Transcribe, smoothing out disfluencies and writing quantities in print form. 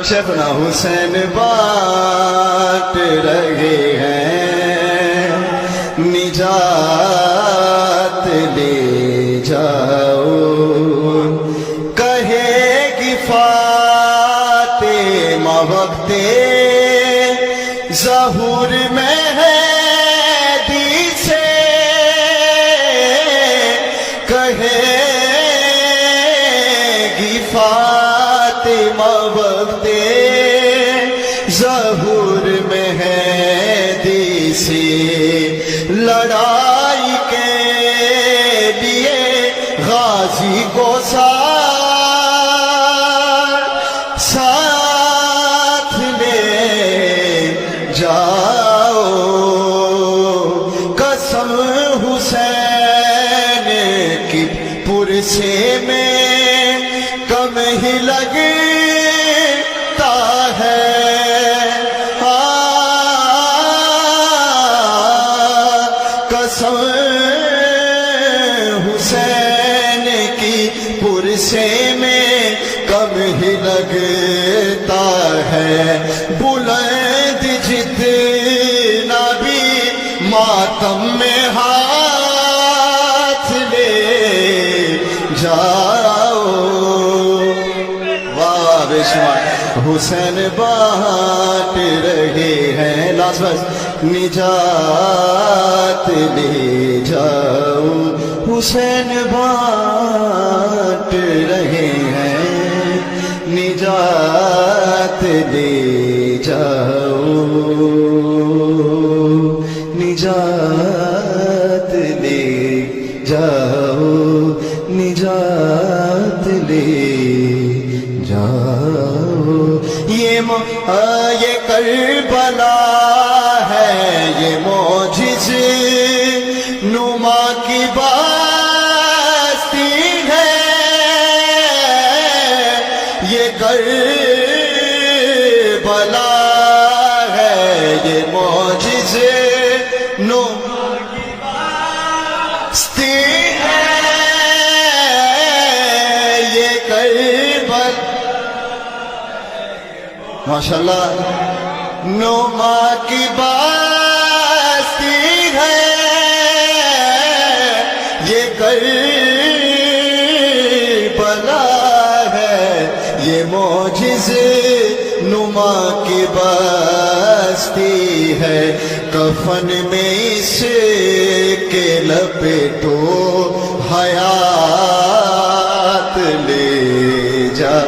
شبنا حسین بانٹ رہے ہیں، نجات لے جاؤ، کہے گی فاطمہ وقت ظہور میں ہے سے، کہے گی فاطمہ وقت ظہور میں ہے سے، لڑائی کے لیے غازی کو ساتھ لے جاؤ، قسم حسین کی پرسے میں کم ہی لگتا ہے، قسم حسین کی پرسے میں کم ہی لگتا ہے، بلند جتنا بھی ماتم میں ہاتھ لے جاؤ، واہ بے شمار حسین بانٹ رہے ہیں، لاسٹ بس، نجات لے جاؤ، حسین بانٹ رہے ہیں، نجات لے جاؤ، نجات لے جاؤ، نجات لے جاؤ، یہ کربلا ہے، یہ معجزے نما کی بستی ہے، یہ کربلا ہے، یہ معجزے نما کی بستی ہے، یہ کربلا ماشاءاللہ نما کی بستی ہے، یہ کربلا ہے، یہ معجزے نما کی بستی ہے، کفن میں اس کے لپیٹو حیات لے جا